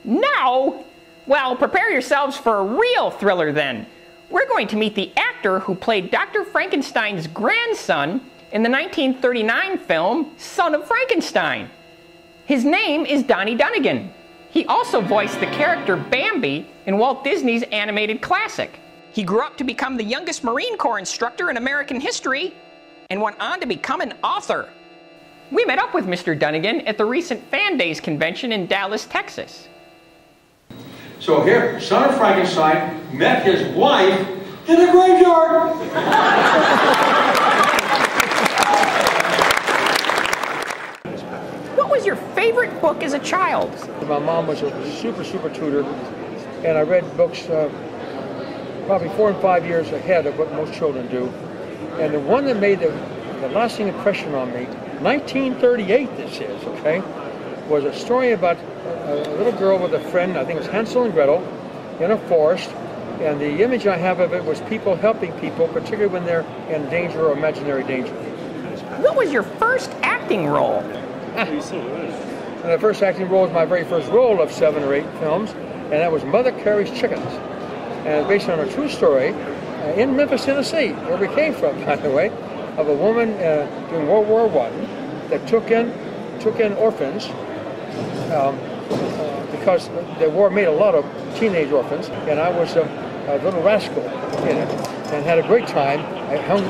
Now? Well, prepare yourselves for a real thriller then. We're going to meet the actor who played Dr. Frankenstein's grandson in the 1939 film Son of Frankenstein. His name is Donnie Dunagan. He also voiced the character Bambi in Walt Disney's animated classic. He grew up to become the youngest Marine Corps instructor in American history and went on to become an author. We met up with Mr. Dunagan at the recent Fan Days convention in Dallas, Texas. So here, Son of Frankenstein met his wife in the graveyard. What was your favorite book as a child? My mom was a super tutor, and I read books probably 4 and 5 years ahead of what most children do. And the one that made the lasting impression on me, 1938 this is, okay, was a story about a little girl with a friend, I think it was Hansel and Gretel, in a forest. And the image I have of it was people helping people, particularly when they're in danger or imaginary danger. What was your first acting role? And the first acting role was my very first role of 7 or 8 films, and that was Mother Carey's Chickens. And it's based on a true story in Memphis, Tennessee, where we came from, by the way, of a woman during World War I that took in orphans because the war made a lot of teenage orphans, and I was a little rascal in it and had a great time. I hung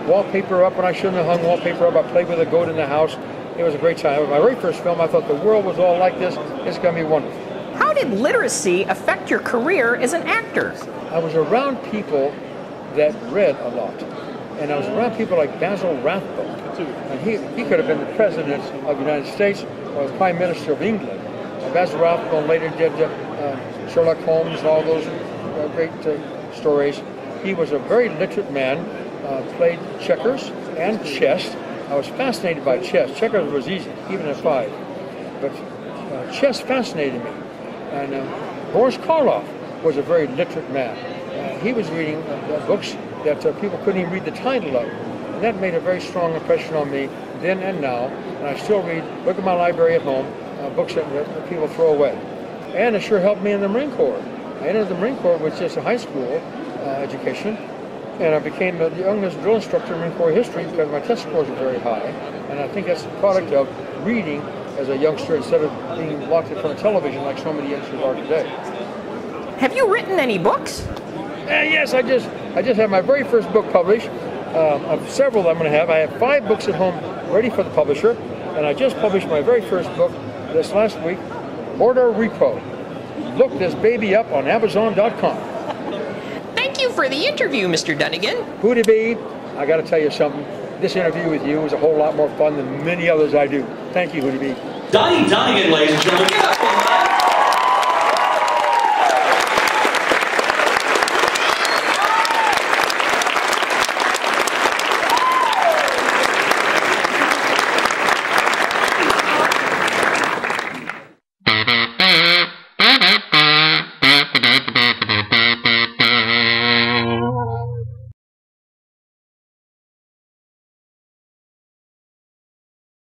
wallpaper up when I shouldn't have hung wallpaper up. I played with a goat in the house. It was a great time. It was my very first film. I thought the world was all like this. It's going to be wonderful. How did literacy affect your career as an actor? I was around people that read a lot. And I was around people like Basil Rathbone. And he could have been the President of the United States or the Prime Minister of England. Basil Rathbone later did Sherlock Holmes and all those great stories. He was a very literate man, played checkers and chess. I was fascinated by chess. Checkers was easy, even at 5. But chess fascinated me. And Boris Karloff was a very literate man. He was reading books that people couldn't even read the title of. And that made a very strong impression on me then and now. And I still look at my library at home, books that people throw away. And it sure helped me in the Marine Corps. I entered the Marine Corps with just a high school education. And I became the youngest drill instructor in Marine Corps history because my test scores were very high. And I think that's the product of reading as a youngster instead of being locked in front of television like so many youngsters are today. Have you written any books? Yes, I just had my very first book published. Of several that I'm going to have. I have 5 books at home ready for the publisher. And I just published my very first book this last week, Order Repo. Look this baby up on Amazon.com. Thank you for the interview, Mr. Dunagan. Hootie Bee, I got to tell you something. This interview with you was a whole lot more fun than many others I do. Thank you, Hootie Bee. Donnie Dunagan, ladies and gentlemen.